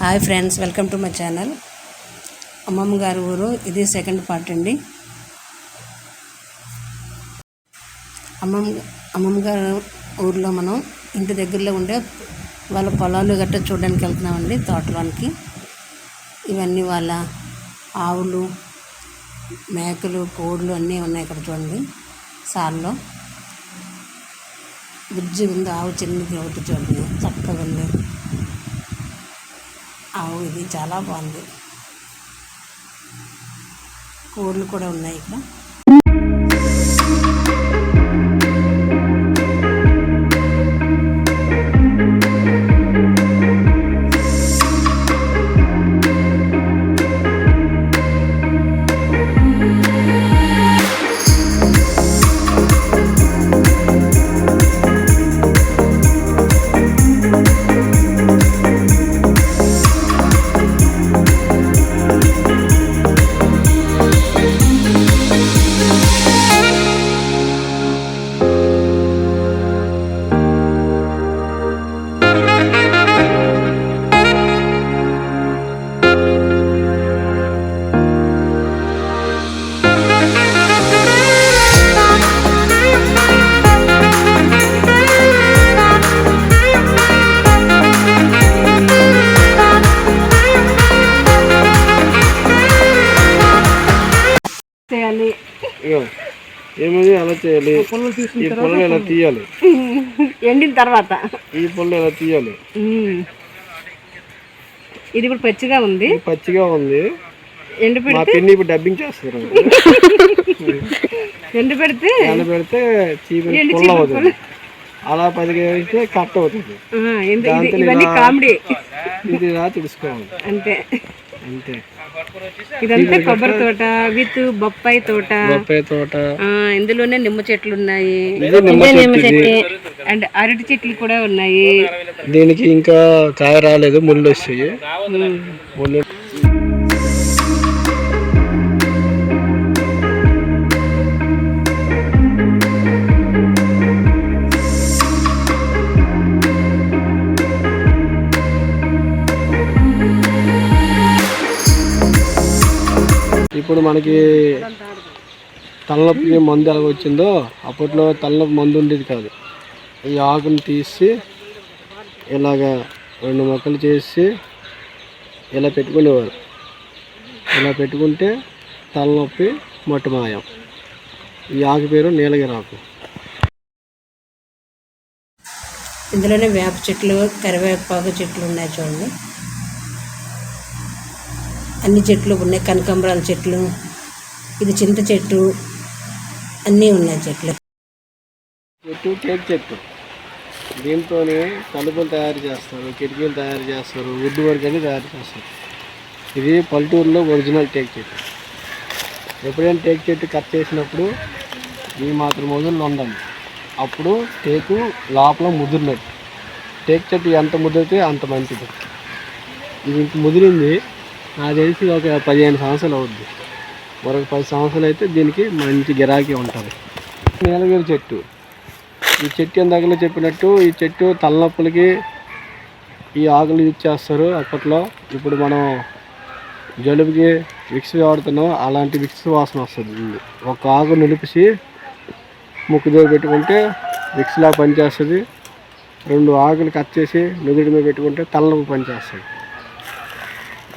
Hi friends, welcome to my channel. అమ్మమ్మ గారి ఊరు ఇది సెకండ్ పార్ట్ అండి. అమ్మమ్మ గారి ఊరిలో మనం ఇంటి దగ్గరలో ఉండే వాళ్ళ పొలాలు గట్రా చూడడానికి వెళ్తున్నామండి, తోటలోనికి. ఇవన్నీ వాళ్ళ ఆవులు, మేకలు, కోళ్ళు అన్నీ ఉన్నాయి ఇక్కడ చూడండి. సాల్లో బ్రిడ్జి ఉంది, ఆవు చిన్నది ఒకటి చూడండి, చక్కగా ఉంది ఆవు. ఇది చాలా బాగుంది. కోళ్ళు కూడా ఉన్నాయి ఇక్కడ. ఏమది అలా చేయాలి, ఈ పొలం ఎలా తీయాలి, ఎండిన తర్వాత ఈ పొలం ఎలా తీయాలి. ఇది కూడా పచ్చిగా ఉంది, ఎండు మా పిన్ని ఇప్పుడు డబ్బింగ్ చేస్తారు. ఎండు పెడితే చీపురు పొలం అవుతుంది, అలా 10 వేస్తే కట్ అవుతుంది. కామెడీ ఇది రా తెలుసుకోవాలి అంతే. అంతే. ఇదంతా కొబ్బరి తోట విత్ బొప్పాయి తోట. ఇందులోనే నిమ్మ చెట్లు ఉన్నాయి, అండ్ అరటి చెట్లు కూడా ఉన్నాయి. దీనికి ఇంకా కాయ రాలేదు, ముళ్ళు వస్తాయి. ఇప్పుడు మనకి తలనొప్పికి మందు ఎలా వచ్చిందో, అప్పట్లో తలనొప్పి మందు ఉండేది కాదు. ఈ ఆకుని తీసి ఇలాగా 2 ముక్కలు చేసి ఇలా పెట్టుకునేవారు. ఇలా పెట్టుకుంటే తలనొప్పి మట్టుమాయం. ఈ ఆకు పేరు నీలగిరాకు. ఇందులోనే వేప చెట్లు, కరివేపాకు చెట్లు ఉన్నాయి చూడండి. అన్ని చెట్లు ఉన్నాయి, కనకాంబరాల చెట్లు, ఇది చింత చెట్టు, అన్నీ ఉన్నాయి చెట్లు. టేక్ చెట్టు, దీంతో తలుపులు తయారు చేస్తారు, కిటికీలు తయారు చేస్తారు, వుడ్ వర్క్ అని తయారు చేస్తారు. ఇది పల్లెటూరులో ఒరిజినల్ టేక్ చెట్టు. ఎప్పుడైనా టేక్ చెట్టు కట్ చేసినప్పుడు ఈ మాత్రం మొదలు ఉండాలి, అప్పుడు టేకు లోపల ముదిరినట్టు. టేక్ చెట్టు ఎంత ముదిరితే అంత మంచిది. ఇది ఇంక ముదిరింది, నాకు తెలిసి ఒక 15 సంవత్సరాలు అవుద్ది. మరొక 10 సంవత్సరాలు అయితే దీనికి మంచి గిరాకీ ఉంటుంది. నీలగిరి చెట్టు, ఈ చెట్టు ఎందాకలో చెప్పినట్టు ఈ చెట్టు తలనొప్పులకి ఈ ఆకులు యూజ్ చేస్తారు అప్పట్లో. ఇప్పుడు మనం జలుబుకి విక్స్ వాడుతున్నాం, అలాంటి విక్స్ వాసన వస్తుంది. ఒక ఆకు నిలిపి ముక్కు దగ్గర పెట్టుకుంటే విక్స్లా పనిచేస్తుంది. 2 ఆకులు కట్ చేసి నుదుటి మీద పెట్టుకుంటే తలనొప్పి పనిచేస్తుంది.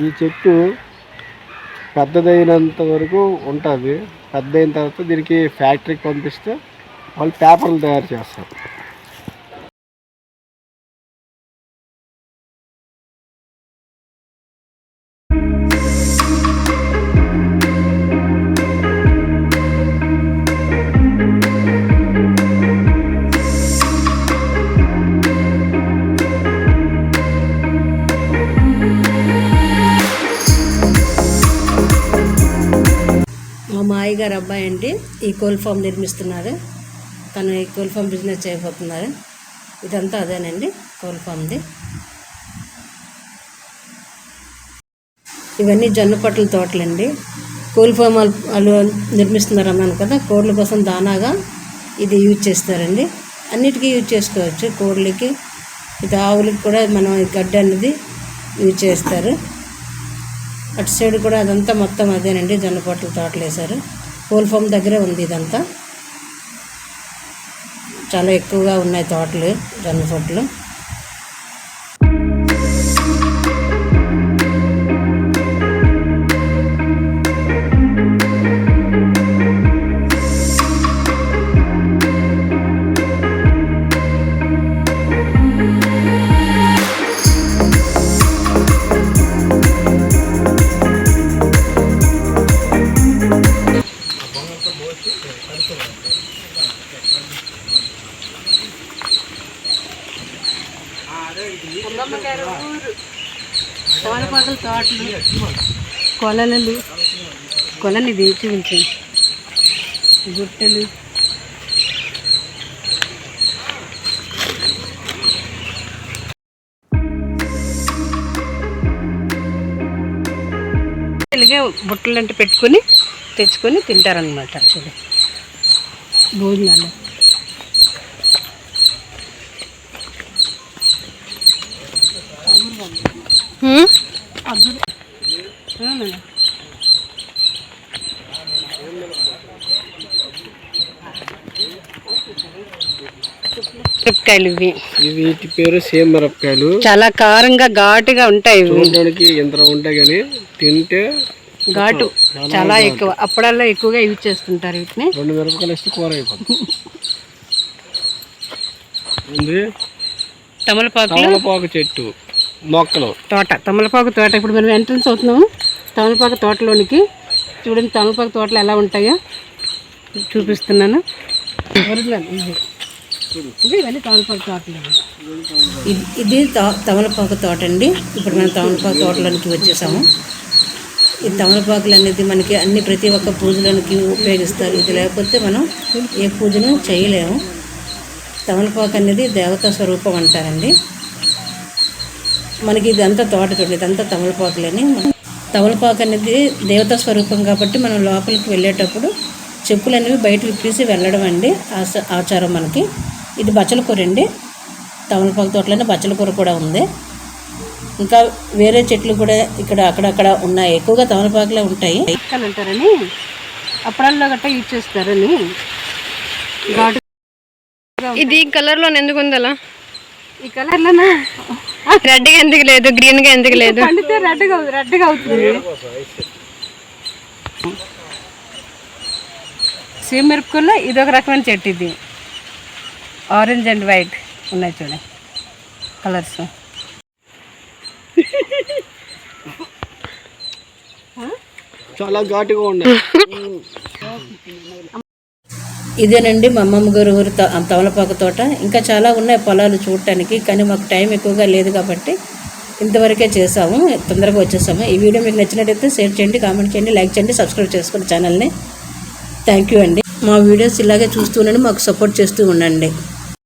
ఈ చెట్టు పెద్దదైనంత వరకు ఉంటుంది. పెద్ద అయిన తర్వాత దీనికి ఫ్యాక్టరీకి పంపిస్తే వాళ్ళు పేపర్లు తయారు చేస్తారు. మా మాయ గారు అబ్బాయి అండి ఈ కోల్ ఫామ్ నిర్మిస్తున్నారు. తను ఈ కోల్ ఫామ్ బిజినెస్ చేయబోతున్నారు. ఇదంతా అదేనండి కోల్ ఫామ్ది. ఇవన్నీ జొన్న పొట్ల తోటలండి. కోల్ ఫామ్ వాళ్ళు నిర్మిస్తున్నారు అన్నాను కదా, కోళ్ళ కోసం దానాగా ఇది యూజ్ చేస్తారండి. అన్నిటికీ యూజ్ చేసుకోవచ్చు. కోళ్ళకి, ఇది ఆవులకి కూడా మనం గడ్డి అనేది యూజ్ చేస్తారు. అటు సైడ్ కూడా అదంతా మొత్తం అదేనండి, జొన్న పొట్ల తోటలు వేశారు. కోల్ ఫామ్ దగ్గరే ఉంది ఇదంతా. చాలా ఎక్కువగా ఉన్నాయి తోటలు, జొన్న పొట్లు. తమలపాకుల తోటలు, కొలలు ఇది చూపించండి, గుట్టలు, ఇలాగే బుట్టలు అంటే పెట్టుకొని తెచ్చుకొని తింటారనమాట. చూడు భోజనాలు. మిరపకాయలు ఇవి, వీటి పేరు సేమ్ మిరపకాయలు. చాలా కారంగా ఘాటుగా ఉంటాయి. చూడడానికి ఎంత ఉంటాయి కానీ తింటే ఘాటు చాలా ఎక్కువ. అప్పుడల్లా ఎక్కువగా యూజ్ చేస్తుంటారు వీటిని. 2 మిరపకాయలు వేస్తే కూర అయిపోతుంది. తమలపాకు చెట్టు మొక్కలు తోట, తమలపాకు తోట. ఇప్పుడు మనం ఎంట్రన్స్ అవుతున్నాము తమలపాకు తోటలోనికి. చూడండి తమలపాకు తోటలు ఎలా ఉంటాయో చూపిస్తున్నాను. ఒరిజినల్ ఇవన్నీ తమలపాకు తోటలు. ఇది తమలపాకు తోట అండి. ఇప్పుడు మనం తమలపాకు తోటలోనికి వచ్చేసాము. ఈ తమలపాకులు అనేది మనకి ప్రతి ఒక్క పూజలోనికి ఉపయోగిస్తారు. ఇది లేకపోతే మనం ఏ పూజను చేయలేము. తమలపాకు అనేది దేవతా స్వరూపం అంటారండి. మనకి ఇదంతా తోట చూడండి, ఇదంతా తమలపాకులని. తమలపాకు అనేది దేవతా స్వరూపం కాబట్టి మనం లోపలికి వెళ్ళేటప్పుడు చెప్పులు అనేవి బయట విప్పేసి వెళ్ళడం అండి ఆచారం మనకి. ఇది బచ్చల కూర అండి. తమలపాకు తోటలోనే బచ్చల కూర కూడా ఉంది. ఇంకా వేరే చెట్లు కూడా ఇక్కడ అక్కడక్కడ ఉన్నాయి. ఎక్కువగా తమలపాకులే ఉంటాయి అంటారని, అప్పుడల్లో గట్ట యూజ్ చేస్తారని. ఇది కలర్లో ఎందుకు ఉంది అలా? ఈ కలర్లోనా రెడ్గా ఎందుకు లేదు, గ్రీన్గా ఎందుకు లేదు? పండితే రెడ్గా అవుతుంది. సేమ్ మిరపకాయలో ఇదొక రకమైన చెట్టు. ఇది ఆరెంజ్ అండ్ వైట్ ఉన్నాయి చూడండి కలర్స్. చాలా ఘాటుగా ఉన్నాయి. ఇదేనండి మా అమ్మమ్మ గారు ఊరు తమలపాకు తోట. ఇంకా చాలా ఉన్నాయి పొలాలు చూడటానికి, కానీ మాకు టైం ఎక్కువగా లేదు కాబట్టి ఇంతవరకే చేసాము, తొందరగా వచ్చేసాము. ఈ వీడియో మీకు నచ్చినట్టయితే షేర్ చేయండి, కామెంట్ చేయండి, లైక్ చేయండి, సబ్స్క్రైబ్ చేసుకోండి ఛానల్ని. థ్యాంక్ యూ అండి. మా వీడియోస్ ఇలాగే చూస్తూ ఉండండి, మాకు సపోర్ట్ చేస్తూ ఉండండి.